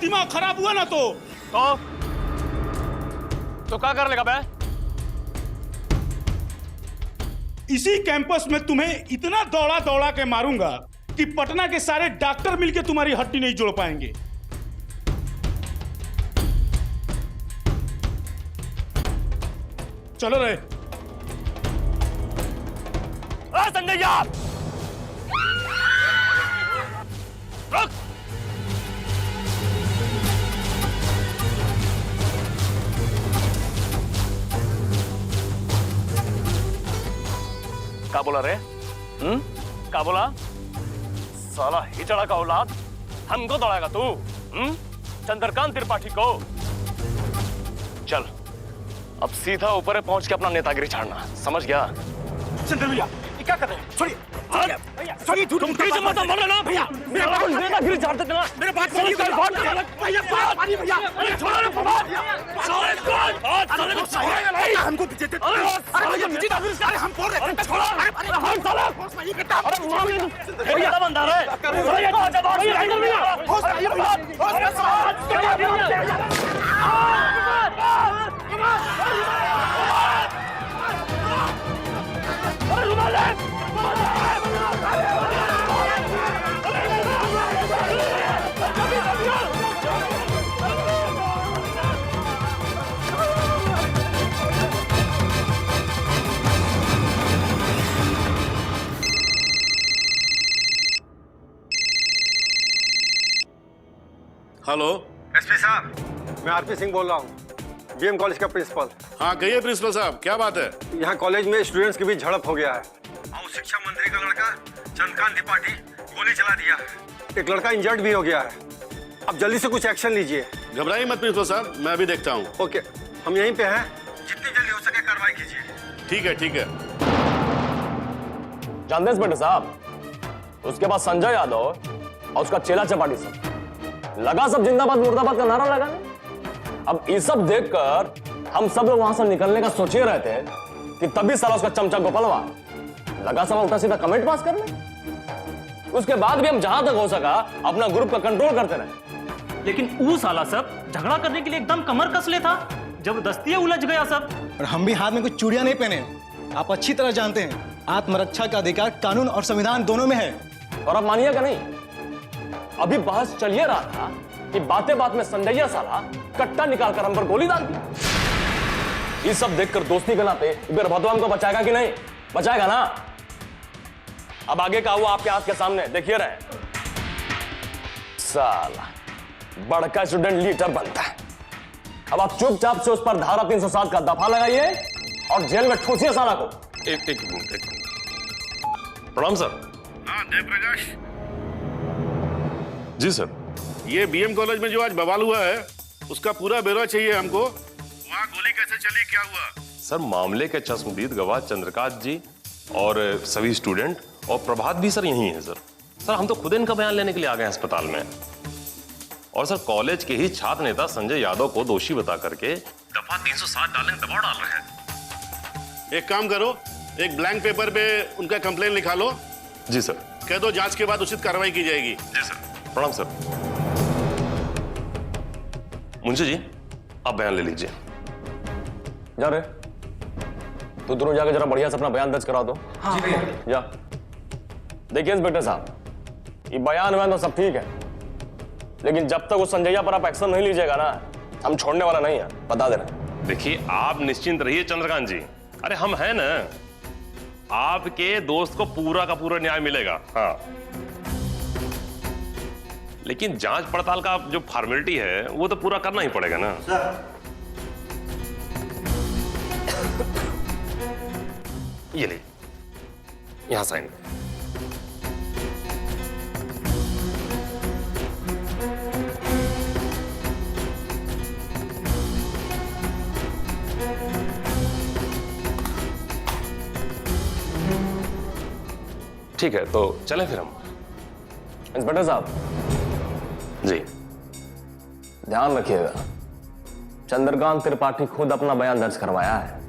दिमाग खराब हुआ ना तो क्या कर लेगा बे? इसी कैंपस में तुम्हें इतना दौड़ा दौड़ा के मारूंगा कि पटना के सारे डॉक्टर मिलके तुम्हारी हड्डी नहीं जोड़ पाएंगे। चलो रे। संजय रुक। क्या बोला रे? क्या बोला? साला हिजड़ा का औलाद हमको दौड़ाएगा तू? चंद्रकांत त्रिपाठी को? चल अब सीधा ऊपर पहुंच के अपना नेतागिरी छाड़ना, समझ गया? चंद्र भैया ये क्या कर रहे हैं? छोड़िए भैया, छोड़िए। तुम कैसे मत बोल ना भैया, मेरा नेतागिरी छाड़ते थे ना। मेरे बात सुनिए भैया, पानी भैया, छोड़ो रे हमको दीजिए। अरे हम बोल रहे हैं, छोड़ो। हम साला नहीं करता। अरे भैया बंदा रे। हेलो एसपी साहब, मैं आरपी सिंह बोल रहा हूँ, बीएम कॉलेज का प्रिंसिपल। हाँ कहिए प्रिंसिपल साहब, क्या बात है? यहाँ कॉलेज में स्टूडेंट्स के बीच झड़प हो गया है और शिक्षा मंत्री का लड़का चंद्रकांत त्रिपाठी गोली चला दिया है। एक लड़का इंजर्ड भी हो गया है। अब जल्दी से कुछ एक्शन लीजिए। घबराइए मत प्रिंसिपल साहब, मैं अभी देखता हूँ। ओके, हम यहीं पे हैं, जितनी जल्दी हो सके कार्रवाई कीजिए। ठीक है ठीक है। जानते इंस्पेक्टर साहब, उसके बाद संजय यादव और उसका चेला चपाटी सब लगा सब जिंदाबाद मुर्दाबाद का नारा लगाने। अब ये सब देखकर हम सब लोग वहां से निकलने का सोच ही रहे थे कि तभी साला उसका चमचा गोपालवा लगा सब उल्टा सीधा कमेंट पास करने। उसके बाद भी हम जहां तक हो सका अपना ग्रुप का कंट्रोल करते रहे। लेकिन वो साला सब झगड़ा करने के लिए एकदम कमर कस ले था, जबरदस्ती उलझ गया सब। और हम भी हाथ में कुछ चूड़ियां नहीं पहने। आप अच्छी तरह जानते हैं आत्मरक्षा का अधिकार कानून और संविधान दोनों में है। और अब मानिएगा नहीं, अभी बहस चल ही रहा था कि बातें बात में संजय साला कट्टा निकालकर हम पर गोली डाल दी। ये सब देखकर दोस्ती के नाते भगवान को बचाएगा कि नहीं? बचाएगा ना? अब आगे का हुआ आपके हाथ के सामने देखिए रहे। साला बड़का स्टूडेंट लीडर बनता है। अब आप चुपचाप से उस पर धारा 307 का दफा लगाइए और जेल में ठूसिए साला को। एक मिनट। प्रणाम सर। हाँ जयप्रकाश जी सर। ये बीएम कॉलेज में जो आज बवाल हुआ है उसका पूरा ब्यौरा चाहिए हमको। वहाँ गोली कैसे चली, क्या हुआ? सर मामले के चश्मदीद गवाह चंद्रकांत जी और सभी स्टूडेंट और प्रभात भी सर यही है सर हम तो खुद इनका बयान लेने के लिए आ गए अस्पताल में। और सर कॉलेज के ही छात्र नेता संजय यादव को दोषी बता करके दफा 307 डालने का दबाव डाल रहे हैं। एक काम करो, एक ब्लैंक पेपर पे उनका कंप्लेन लिखा लो। जी सर। कह दो जांच के बाद उचित कार्रवाई की जाएगी। जी सर। प्रणाम सर। मुंशी जी आप बयान ले लीजिए। जा रे, तू दोनों जाके जरा बढ़िया से अपना बयान दर्ज करा दो। हाँ भैया। जा। देखिए इंस्पेक्टर साहब, ये बयान तो सब ठीक है, लेकिन जब तक उस संजैया पर आप एक्शन नहीं लीजिएगा ना, हम छोड़ने वाला नहीं है, बता दे रहे। देखिए आप निश्चिंत रहिए चंद्रकांत जी, अरे हम हैं ना, आपके दोस्त को पूरा का पूरा न्याय मिलेगा। हाँ, लेकिन जांच पड़ताल का जो फॉर्मेलिटी है वो तो पूरा करना ही पड़ेगा ना। ये ले, यहां साइन। ठीक है, तो चलें फिर हम। इंस्पेक्टर साहब जी ध्यान रखिएगा, चंद्रकांत त्रिपाठी खुद अपना बयान दर्ज करवाया है।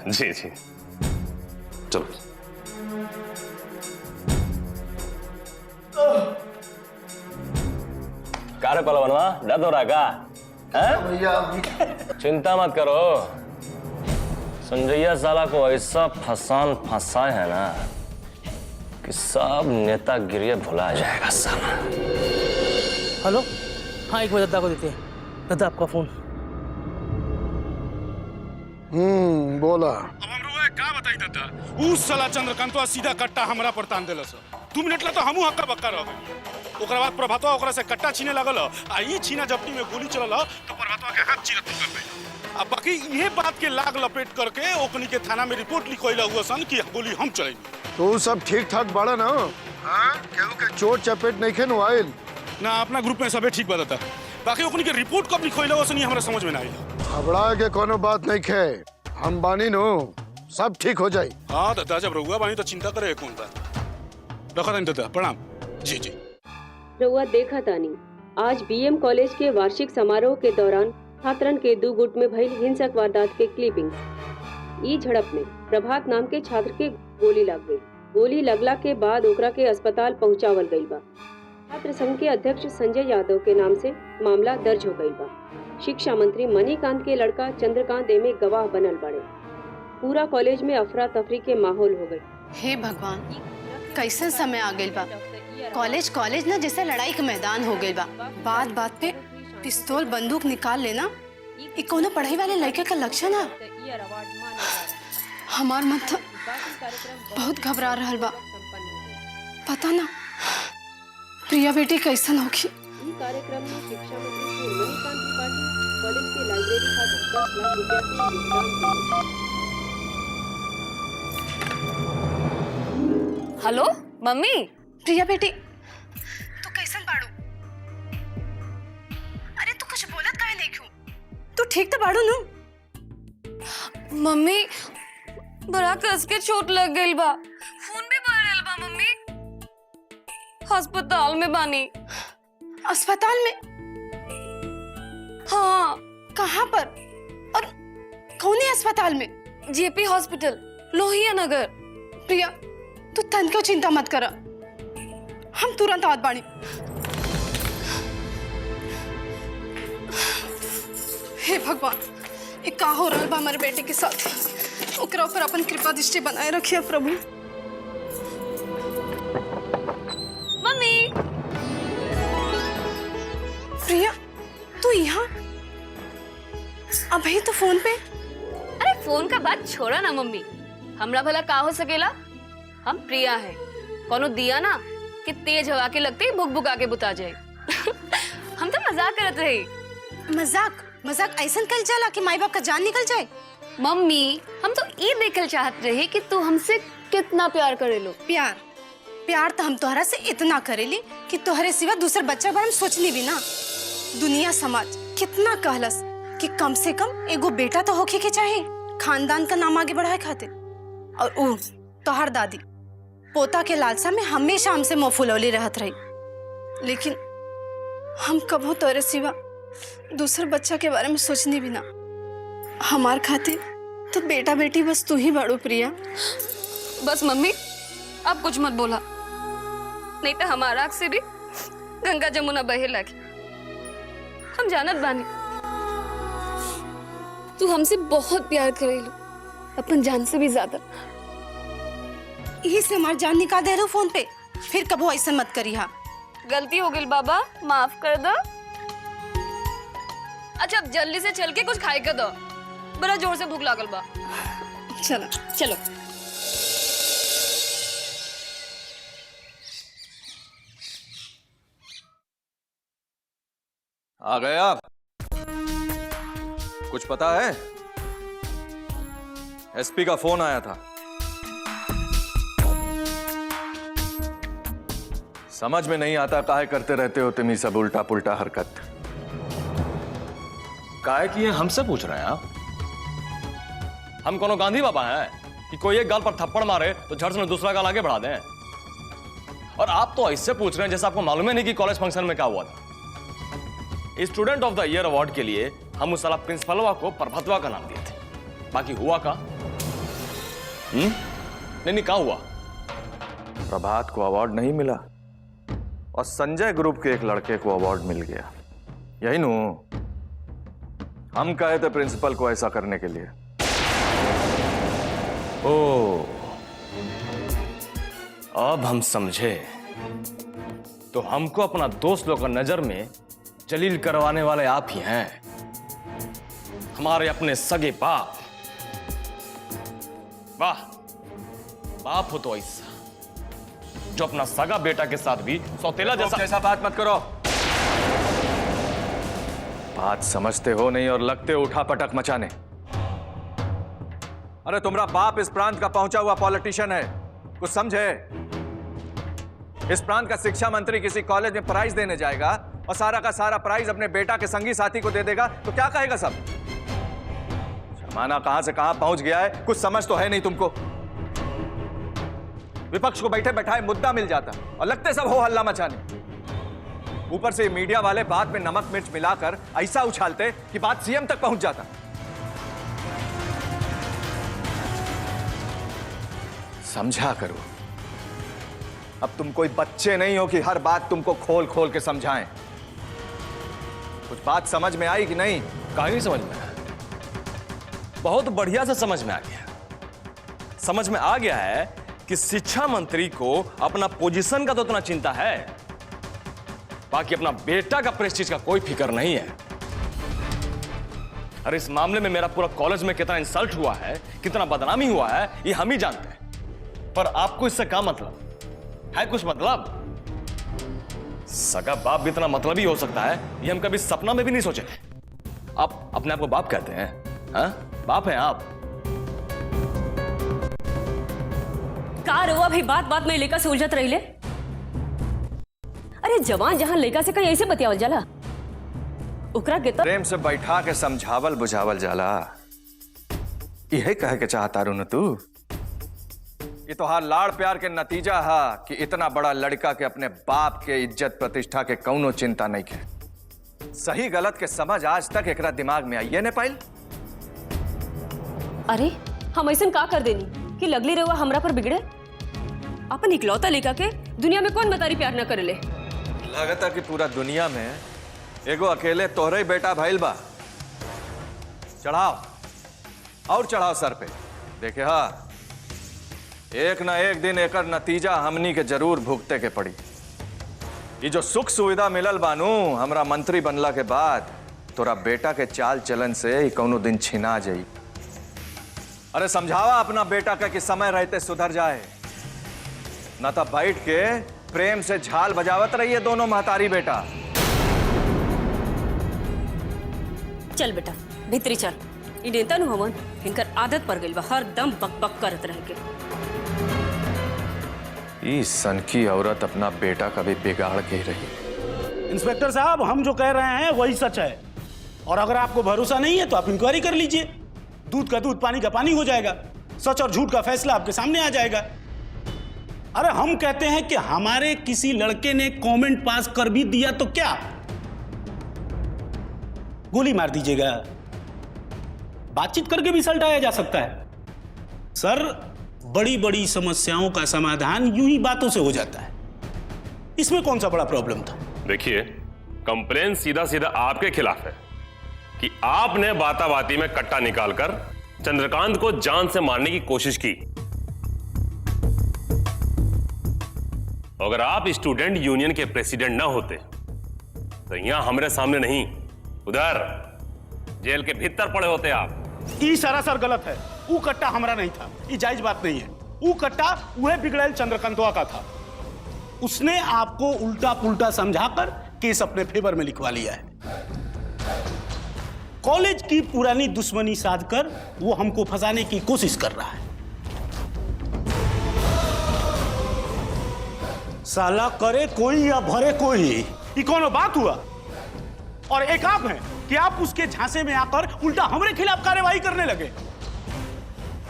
जी जी चलो। कारे पलवनवा दर्द हो रहा का है? चिंता मत करो, संजैया साला को ऐसा फंसाए है ना कि सब नेतागिरी भुला जाएगा साला। हेलो, हाँ 1 बजे दादा को देते हैं। दादा आपका फोन। बोला। अब हमरो का बताई दादा, उ साला चंद्रकांतवा सीधा कट्टा हमरा पर तान देलस। 2 मिनट ला तो हमहू हक्का बक्का रह गई। ओकरा बाद प्रभातवा ओकरा से कट्टा छीने लागल आ ई छीना झपटी में गोली चलल तो प्रभातवा के हाथ चीरत कर गई। अब बाकी ये बात के लाग लपेट करके ओकनी के थाना में रिपोर्ट लिखोइला हुआ सन कि गोली हम चलेंगे। तो सब ठीक ठाक बाड़ा ना? हाँ, केहू के चोट चपेट नहीं खे आइल ना? अपना ग्रुप में सबे ठीक बताता, बाकी ओकनी के रिपोर्ट कब लिखोइला हुआ सन ये हमरा समझ में ना आई। घबरा के कोनो बात नहीं खे, हम बानी नो, सब ठीक हो जाई। हाँ दादा, जब रहुआ बानी तो चिंता करे कौन बा। रखा था दादा, प्रणाम। जी जी। रहुआ देखा तानी आज बीएम कॉलेज के वार्षिक समारोह के दौरान छात्रन के 2 गुट में भइल हिंसक वारदात के क्लिपिंग। ई झड़प में प्रभात नाम के छात्र के गोली लग गई। गोली लगला के बाद ओकरा के अस्पताल पहुंचावल गई बा। छात्र संघ के अध्यक्ष संजय यादव के नाम से मामला दर्ज हो गई बा। शिक्षा मंत्री मणिकांत के लड़का चंद्रकांत एमे गवाह बनल बड़े। पूरा कॉलेज में अफरा तफरी के माहौल हो गई। हे भगवान, कैसन समय आ गइल बा। कॉलेज ना जैसे लड़ाई का मैदान हो गइल बा। बात पे पिस्तौल बंदूक निकाल लेना ये कोनो पढ़ाई वाले लड़के का लक्षण है। हमार मन तो बहुत घबरा रहल बा। पता ना प्रिया बेटी कैसन होगी। कार्यक्रम में शिक्षा मंत्री श्री मणिकांत त्रिपाठी कॉलेज के लाइब्रेरी खातिर 10 लाख रुपया के योगदान दिए। Hello mummy. प्रिया बेटी तू कैसन बाड़ू? अरे तू कुछ बोलत काहे नहीं क्यों? तू ठीक तो बाड़ू नु? मम्मी बड़ा कस के चोट लग गइल बा। खून भी बह रहल बा मम्मी। अस्पताल में बानी। अस्पताल में? हाँ। कहाँ पर? और कौन अस्पताल में? JP hospital, Lohia Nagar. प्रिया तू तन को चिंता मत कर, हम तुरंत आत बानी। हे भगवान, ये का हो रहल बा हमारे बेटे के साथ। ओकरा ऊपर अपन कृपा दृष्टि बनाए रखिए प्रभु। मम्मी। प्रिया तू यहाँ? अभी तो फोन पे। अरे फोन का बात छोड़ा ना मम्मी, हमरा भला का हो सकेला। हम प्रिया है, कोनो दिया ना कि तेज हवा के लगते ही भुक भुक आके बुता जाए। हम तो मजाक करत रहे। मजाक ऐसा कल जाला कि माई बाप का जान निकल जाए। मम्मी हम तो ये देखल चाहत रहे कि तू हमसे कितना प्यार करेलो। प्यार तो हम तोहरा से इतना करेली कि तोहरे सिवा दूसरे बच्चा बारे में सोचनी भी ना। दुनिया समाज कितना कहलस कि कम से कम एगो बेटा तो होके के चाहे, खानदान का नाम आगे बढ़ाए खातिर। और ऊ तोहर दादी पोता के लालसा में हमेशा हमसे मुंह फुलौली रहत रही। लेकिन हम कबो तोरे सिवा दूसरे बच्चा के बारे में सोचनी भी ना। हमार खातिर तो बेटा बेटी बस तू ही बाड़ू प्रिया। बस मम्मी अब कुछ मत बोला, नहीं तो हमारा आँख से भी गंगा जमुना बहे लगी। हम जानत बानी तू हमसे बहुत प्यार करेलू, अपन जान से भी ज्यादा। यही से हमार जान निकाल दे रहे फोन पे। फिर कबो ऐसा मत करी। हा गलती हो गई बाबा, माफ कर दो। अच्छा अब जल्दी से चल के कुछ खाए के दो, बड़ा जोर से भूख लागल बा। चलो चलो। आ गए आप? कुछ पता है? एसपी का फोन आया था। समझ में नहीं आता काहे करते रहते हो तुम ये सब उल्टा पुल्टा हरकत। काहे कि ये हमसे पूछ रहे हैं आप? हम कोनो गांधी बाबा हैं कि कोई एक गाल पर थप्पड़ मारे तो झट से दूसरा गाल आगे बढ़ा दें? और आप तो ऐसे पूछ रहे हैं जैसे आपको मालूम है नहीं कि कॉलेज फंक्शन में क्या हुआ था। Student of the year award के लिए हम उस साला प्रिंसिपलवा को प्रभतवा का नाम दिए थे। बाकी हुआ का? नहीं क्या हुआ? प्रभात को अवार्ड नहीं मिला और संजय ग्रुप के एक लड़के को अवार्ड मिल गया। यही नू, हम कहे थे प्रिंसिपल को ऐसा करने के लिए। ओ, अब हम समझे। तो हमको अपना दोस्त लोग का नजर में जलील करवाने वाले आप ही हैं, हमारे अपने सगे बाप। वाह, बाप हो तो ऐसा जो अपना सगा बेटा के साथ भी सौतेला जैसा बात मत करो। बात समझते हो नहीं और लगते हो उठा पटक मचाने। अरे तुम्हारा बाप इस प्रांत का पहुंचा हुआ पॉलिटिशियन है, कुछ समझे? इस प्रांत का शिक्षा मंत्री किसी कॉलेज में प्राइज देने जाएगा और सारा का सारा प्राइज अपने बेटा के संगी साथी को दे देगा तो क्या कहेगा सब? जमाना कहां से कहां पहुंच गया है, कुछ समझ तो है नहीं तुमको। विपक्ष को बैठे बैठाए मुद्दा मिल जाता और लगते सब हो हल्ला मचाने। ऊपर से मीडिया वाले बात में नमक मिर्च मिलाकर ऐसा उछालते कि बात सीएम तक पहुंच जाता। समझा करो, अब तुम कोई बच्चे नहीं हो कि हर बात तुमको खोल खोल के समझाएं। कुछ बात समझ में आई कि नहीं? कहीं नहीं समझ में आया। बहुत बढ़िया से समझ में आ गया। समझ में आ गया है कि शिक्षा मंत्री को अपना पोजीशन का तो उतना चिंता है, बाकी अपना बेटा का प्रेस्टीज का कोई फिक्र नहीं है। अरे इस मामले में मेरा पूरा कॉलेज में कितना इंसल्ट हुआ है, कितना बदनामी हुआ है, ये हम ही जानते हैं। पर आपको इससे क्या मतलब है? कुछ मतलब? सगा बाप भी इतना मतलब ही हो सकता है, ये हम कभी सपना में भी नहीं सोचे। आप अपने आप को बाप कहते हैं? हाँ, बाप हैं आप। कार हुआ भी बात बात में लेकर से उलझत रही ले। अरे जवान जहां लेकर से कहीं ऐसे बतियावल जाला, उकरा के तो प्रेम से बैठा के समझावल बुझावल जाला, यही कहे के चाहता रू न तू? ये तो हार लाड़ प्यार के नतीजा है कि इतना बड़ा लड़का के अपने बाप के इज्जत प्रतिष्ठा के कौनो चिंता नहीं के। सही गलत के समझ आज तक एकरा दिमाग में आइए न पाइल। अरे हम ऐसा का कर देनी कि लगली रहुआ हमरा पर बिगड़े? अपन इकलौता लेका के दुनिया में कौन बतारी प्यार न करेले? लगता कि पूरा दुनिया में एगो अकेले तोहरे ही बेटा भइल बा। चढ़ाओ और चढ़ाओ सर पे, देखे हा एक ना एक दिन एकर नतीजा हमनी के जरूर भुगते के पड़ी। ये जो सुख सुविधा मिलल बानू हमरा मंत्री बनला के बाद, तोरा बेटा के चाल चलन से ही कौनो दिन छिना जाई। अरे समझावा अपना बेटा का कि समय रहते सुधर जाए, ना तो बैठ के प्रेम से झाल बजावत रहिए दोनों महतारी बेटा। चल बेटा भीतरी चल। इ नेता नु हमन इनकर आदत पड़ गई बा हर दम बक बक करत रह के। इस सन की औरत अपना बेटा कभी बिगाड़ के ही रही। इंस्पेक्टर साहब, हम जो कह रहे हैं वही सच है, और अगर आपको भरोसा नहीं है तो आप इंक्वायरी कर लीजिए। दूध का दूध पानी का पानी हो जाएगा, सच और झूठ का फैसला आपके सामने आ जाएगा। अरे हम कहते हैं कि हमारे किसी लड़के ने कमेंट पास कर भी दिया तो क्या, गोली मार दीजिएगा? बातचीत करके भी सलटाया जा सकता है। सर, बड़ी बड़ी समस्याओं का समाधान यूं ही बातों से हो जाता है, इसमें कौन सा बड़ा प्रॉब्लम था? देखिए, कंप्लेन सीधा सीधा आपके खिलाफ है कि आपने बाताबाती में कट्टा निकालकर चंद्रकांत को जान से मारने की कोशिश की। अगर आप स्टूडेंट यूनियन के प्रेसिडेंट ना होते तो यहां हमारे सामने नहीं, उधर जेल के भीतर पड़े होते आप। ई सरासर गलत है। वो कट्टा हमारा नहीं था, ये जायज बात नहीं है। वो कट्टा वह बिगड़ैल चंद्रकांतवा का था। उसने आपको उल्टा पुल्टा समझाकर केस अपने फेवर में लिखवा लिया है। कॉलेज की पुरानी दुश्मनी साधकर वो हमको फंसाने की कोशिश कर रहा है। साला करे कोई या भरे कोई, ये कौन बात हुआ? और एक आप हैं कि आप उसके झांसे में आकर उल्टा हमारे खिलाफ कार्यवाही करने लगे।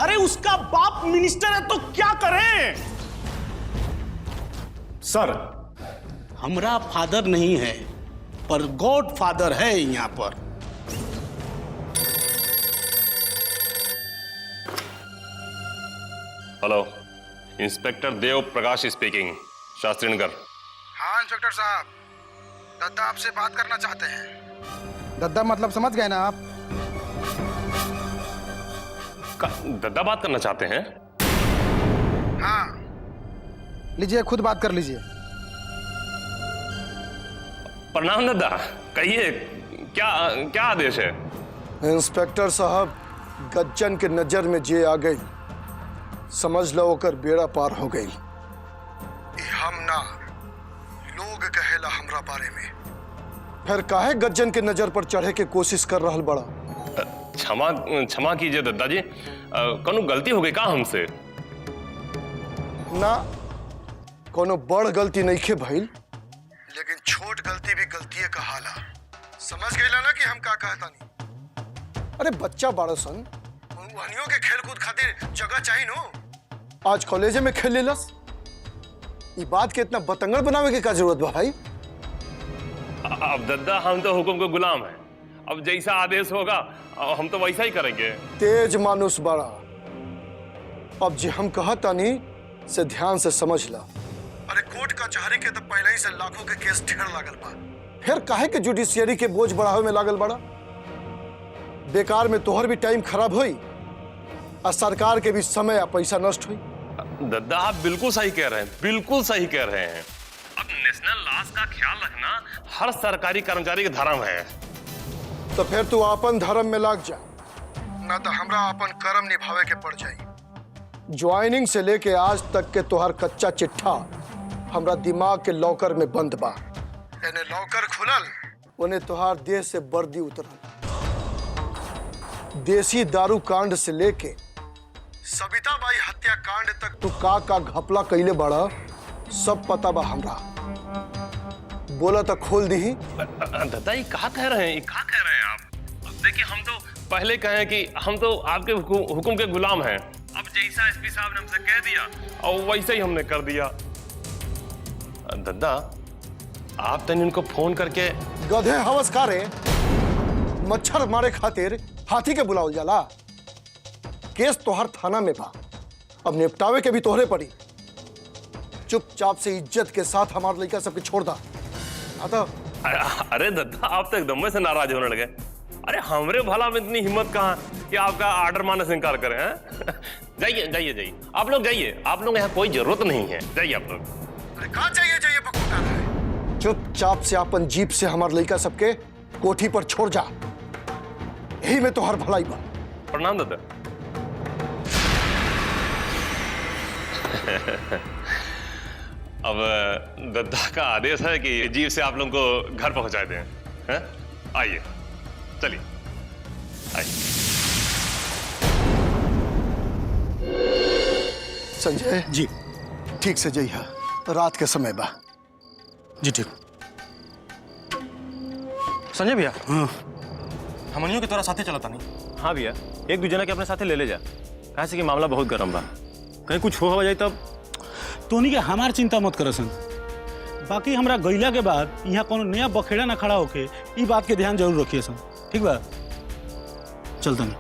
अरे उसका बाप मिनिस्टर है तो क्या करें? सर, हमारा फादर नहीं है पर गॉड फादर है यहां पर। Hello, inspector Dev Prakash speaking, Shastri Nagar. हाँ इंस्पेक्टर साहब, दद्दा आपसे बात करना चाहते हैं। दद्दा मतलब समझ गए ना आप? दद्दा बात करना चाहते हैं? हाँ, लीजिए खुद बात कर लीजिए। प्रणाम दद्दा, कहिए क्या क्या आदेश है? इंस्पेक्टर साहब, गज्जन के नजर में जे आ गई, समझ लो ओकर बेड़ा पार हो गई। हम ना लोग कहेला हमरा बारे में, फिर काहे गज्जन के नजर पर चढ़े के कोशिश कर रहल बड़ा? क्षमा कीजिए दद्दा जी, कोनो गलती हो गई का हमसे? ना, कोनो बड़ गलती नहीं खे भइल, लेकिन छोट गलती भी गलती का हाला। समझ गईला ना कि हम का कहता नहीं? अरे बच्चा बाड़ा सन, वहनियों के खेल कूद खातिर जगह चाहिए नो। आज कॉलेज में खेल लेलस, ये बात के इतना बतंगड़ बनावे के क्या जरूरत बा भाई? अब दद्दा हम तो हुक्म के गुलाम हैं, अब जैसा आदेश होगा हम तो वैसा ही करेंगे। तेज मानुस बड़ा, अब जे हम कहता नहीं से ध्यान से समझ ला। अरे कोर्ट कचहरी के तो पहले ही से लाखों के केस ढेर लागल बा, फिर काहे के जुडिशियरी के बोझ बढ़ावे में लागल बड़ा? बेकार में तोहर भी टाइम खराब हुई और सरकार के भी समय और पैसा नष्ट हुई। दद्दा आप बिल्कुल सही कह रहे हैं, बिल्कुल सही कह रहे हैं। अब नेशनल लॉस का ख्याल रखना हर सरकारी कर्मचारी का धर्म है। तो फिर तू अपन धर्म में लाग जा, ना तो हमरा अपन कर्म निभावे के पड़ जाई। ज्वाइनिंग से लेके आज तक के तोहर कच्चा चिट्ठा हमरा दिमाग के लॉकर में बंद बा। यानी लॉकर खुलल, उन्हें तोहार देह से वर्दी उतरल। देसी दारू कांड से लेके सविता बाई हत्याकांड तक तू का घपला कैले बड़ा, सब पता बा हमरा। बोला तो खोल दी। दद्दा ये कहा कह रहे हैं, कहा कह रहे हैं आप? अब देखिए, हम तो पहले कहे कि हम तो आपके हुक्म के गुलाम हैं। अब जैसा एसपी साहब ने हमसे कह दिया और वैसे ही हमने कर दिया। दद्दा आप तनी उनको फोन करके। गधे हवसकारे, मच्छर मारे खातिर हाथी के बुलावल जाला। केस तोहर थाना में बा, अब निपटावे के भी तोहरे पड़ी। चुपचाप से इज्जत के साथ हमारे लड़का सबके छोड़ दा। अरे दद्दा आप तो एकदम से नाराज होने लगे। अरे हमरे भला में इतनी हिम्मत कहाँ कि आपका आर्डर मानने से इनकार करें? हैं? जाइए जाइए जाइए, आप लोग जाइए, आप लोग यहाँ कोई जरूरत नहीं है, जाइए आप लोग। अरे कहाँ चाहिए बकूटा है? चुपचाप से अपन जीप से हमारे लड़का सबके कोठी पर छोड़ जा, यही में तो हर भलाई बा। प्रणाम दद्दा। अब दद्दा का आदेश है कि जीप से आप लोगों को घर पहुंचा दें। हैं? आइए, चलिए आइए। संजय जी, ठीक से जइहा, रात के समय बा। जी ठीक। संजय भैया, हमनियों के तोरा साथे चलता नहीं। हाँ भैया, एक दू जना के अपने साथे ले जा, कहा से कि मामला बहुत गर्म बा, कहीं कुछ हो जाए तब। तोनी के हमार चिंता मत करसन, बाकी हमरा गईला के बाद यहाँ कोनो नया बखेड़ा ना खड़ा होके ई बात के ध्यान जरूर रखिए सन, ठीक बा? चलता नहीं।